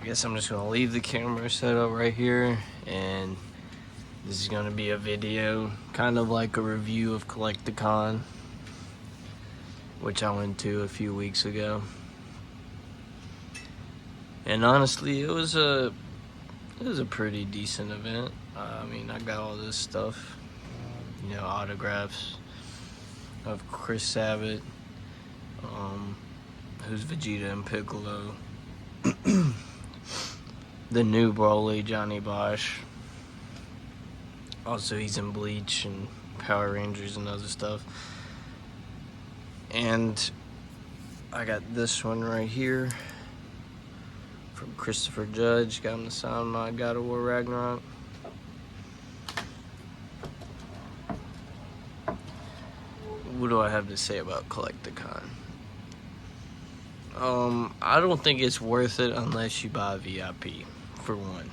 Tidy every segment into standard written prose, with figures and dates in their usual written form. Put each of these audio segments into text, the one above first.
I guess I'm just gonna leave the camera set up right here, and this is gonna be a video, kind of like a review of Collecticon, which I went to a few weeks ago. And honestly, it was a pretty decent event. I mean, I got all this stuff, autographs of Chris Sabat, who's Vegeta and Piccolo, the new Broly, Johnny Bosch. Also, he's in Bleach and Power Rangers and other stuff. And I got this one right here from Christopher Judge. Got him to sign my God of War Ragnarok. What do I have to say about Collecticon? I don't think it's worth it unless you buy VIP, for one.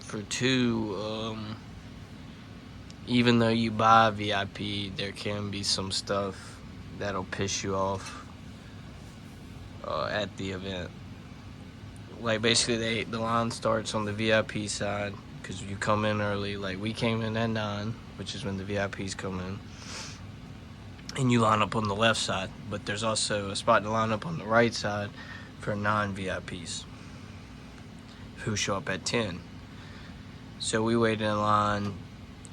For two, even though you buy VIP, there can be some stuff that'll piss you off at the event. Like, basically, the line starts on the VIP side, because you come in early. Like, we came in at 9, which is when the VIPs come in. And you line up on the left side, but there's also a spot to line up on the right side for non-VIPs who show up at 10. So we waited in line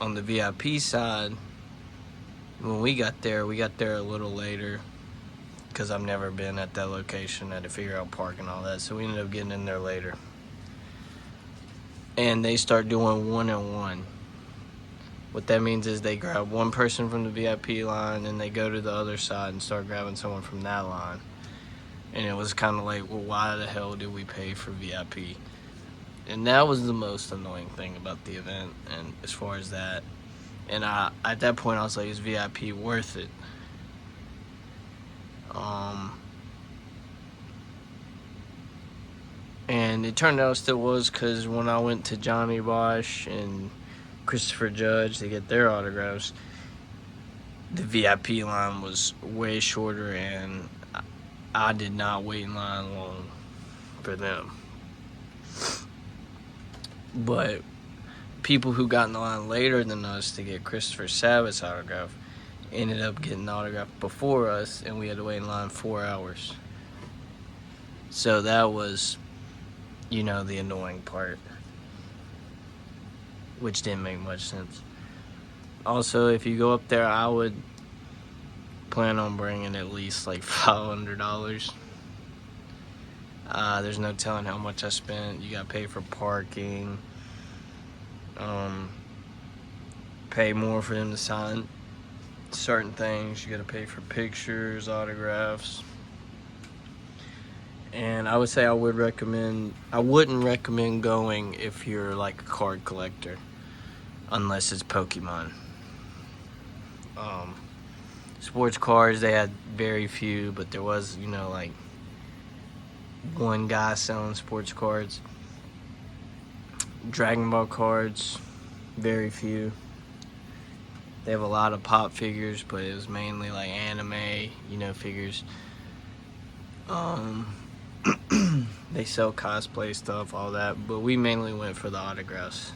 on the VIP side. When we got there a little later, because I've never been at that location. I had to figure out park and all that, so we ended up getting in there later. And they start doing 1-on-1. What that means is they grab one person from the VIP line and they go to the other side and start grabbing someone from that line. And it was kind of like, well, why the hell did we pay for VIP? And that was the most annoying thing about the event, and as far as that. And at that point, I was like, is VIP worth it? And it turned out it still was, because when I went to Johnny Bosch and Christopher Judge to get their autographs, the VIP line was way shorter, and I did not wait in line long for them. But people who got in the line later than us to get Christopher Sabat's autograph ended up getting the autograph before us, and we had to wait in line 4 hours. So that was, the annoying part, which didn't make much sense. Also, if you go up there, I would plan on bringing at least like $500. There's no telling how much I spent. You gotta pay for parking, pay more for them to sign certain things. You gotta pay for pictures, autographs. And I would say I wouldn't recommend going if you're like a card collector, unless it's Pokemon. Sports cards, they had very few, but there was, like one guy selling sports cards. Dragon Ball cards, very few. They have a lot of pop figures, but it was mainly like anime, figures. They sell cosplay stuff, all that, but we mainly went for the autographs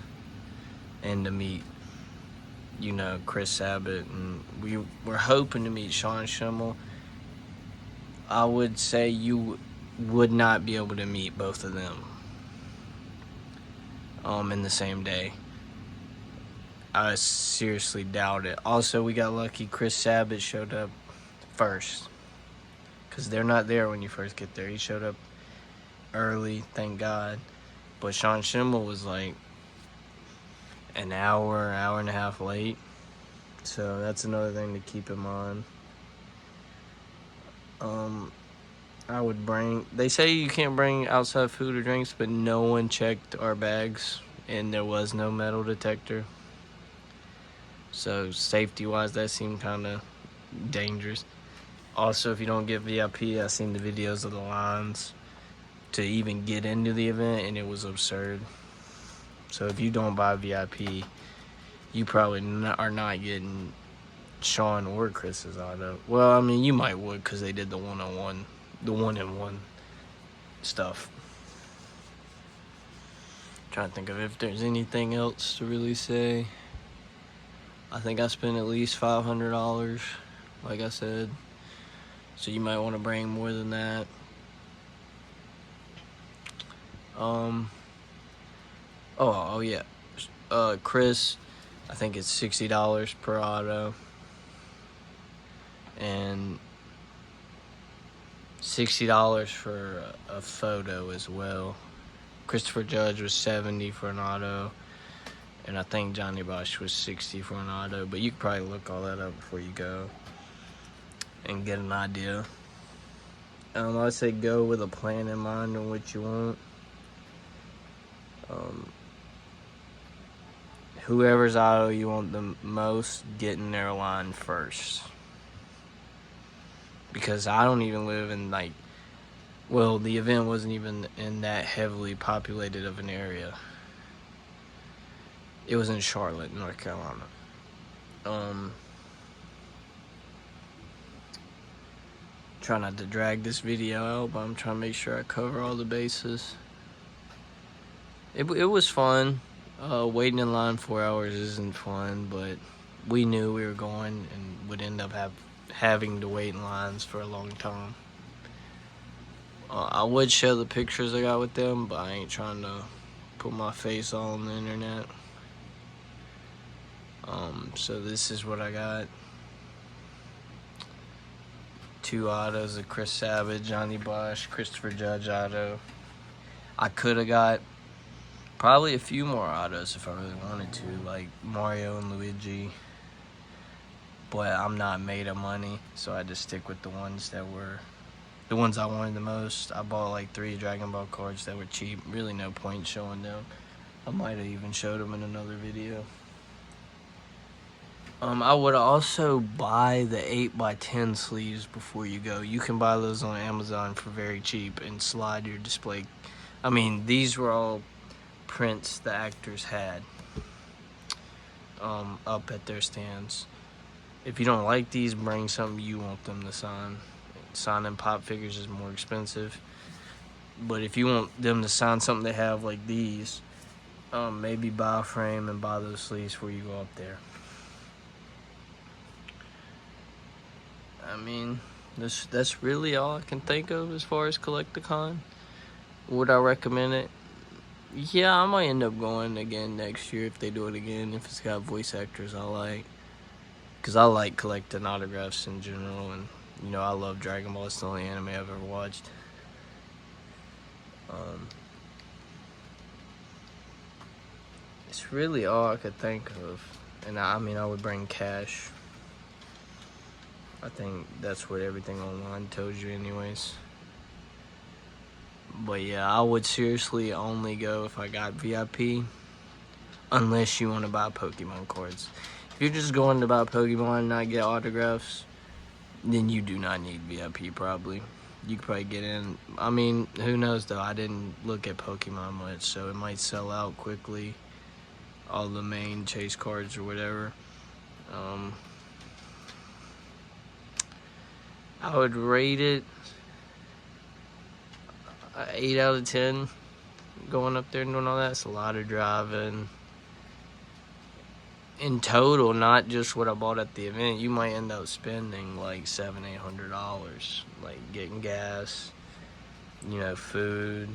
and to meet, Chris Sabat, and we were hoping to meet Sean Schemmel. I would say you would not be able to meet both of them in the same day. I seriously doubt it. Also, we got lucky. Chris Sabat showed up first, because they're not there when you first get there. He showed up early, thank God. But Sean Schemmel was like an hour and a half late. So that's another thing to keep in mind. I would they say you can't bring outside food or drinks, but no one checked our bags, and there was no metal detector. So safety-wise, that seemed kind of dangerous. Also, if you don't get VIP, I've seen the videos of the lines to even get into the event, and it was absurd. So if you don't buy VIP, you probably are not getting Sean or Chris's auto. Well, I mean, you might would, because they did the one-on-one, the one-in-one stuff. Trying to think of if there's anything else to really say. I think I spent at least $500, like I said. So you might want to bring more than that. Oh yeah. Chris, I think it's $60 per auto. And $60 for a photo as well. Christopher Judge was $70 for an auto. And I think Johnny Bosch was $60 for an auto. But you could probably look all that up before you go and get an idea. I'd say go with a plan in mind on what you want. Whoever's auto you want the most, get in their line first. Because I don't even live in, like, well, the event wasn't even in that heavily populated of an area. It was in Charlotte, North Carolina. Try not to drag this video out, but I'm trying to make sure I cover all the bases. It was fun. Waiting in line 4 hours isn't fun, but we knew we were going and would end up having to wait in lines for a long time. I would show the pictures I got with them, but I ain't trying to put my face all on the internet. So this is what I got. 2 autos of Chris Savage, Johnny Bosch, Christopher Judge auto. I could have got probably a few more autos if I really wanted to, like Mario and Luigi. But I'm not made of money, so I just stick with the ones that were the ones I wanted the most. I bought like 3 Dragon Ball cards that were cheap. Really no point showing them. I might have even showed them in another video. I would also buy the 8x10 sleeves before you go. You can buy those on Amazon for very cheap and slide your display. I mean, these were all prints the actors had up at their stands. If you don't like these, bring something you want them to sign. Signing pop figures is more expensive. But if you want them to sign something they have like these, maybe buy a frame and buy those sleeves before you go up there. I mean, that's really all I can think of as far as Collecticon. Would I recommend it? Yeah, I might end up going again next year if they do it again, if it's got voice actors I like. Because I like collecting autographs in general, and, you know, I love Dragon Ball. It's the only anime I've ever watched. It's really all I could think of. And I mean, I would bring cash. I think that's what everything online tells you anyways. But yeah, I would seriously only go if I got VIP, unless you want to buy Pokemon cards. If you're just going to buy Pokemon and not get autographs, then you do not need VIP probably. You could probably get in. I mean, who knows though, I didn't look at Pokemon much, so it might sell out quickly. All the main chase cards or whatever. I would rate it 8 out of 10. Going up there and doing all that, it's a lot of driving. In total, not just what I bought at the event, you might end up spending like $700-800, like getting gas, you know, food,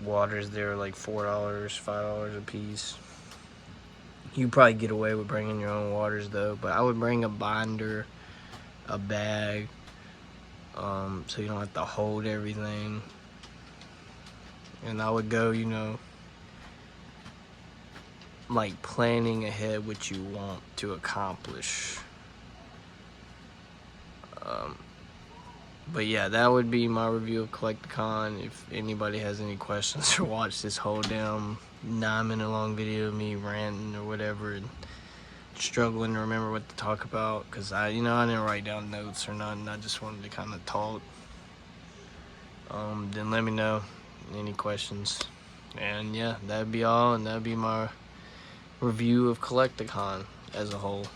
waters there like $4, $5 a piece. You probably get away with bringing your own waters though, but I would bring a binder, a bag, so you don't have to hold everything. And I would go, you know, like planning ahead what you want to accomplish. But yeah, that would be my review of Collecticon. If anybody has any questions or watch this whole damn 9-minute long video of me ranting or whatever and struggling to remember what to talk about, because I didn't write down notes or nothing. I just wanted to kind of talk. Then let me know any questions. And yeah, that'd be all, and that'd be my review of Collecticon as a whole.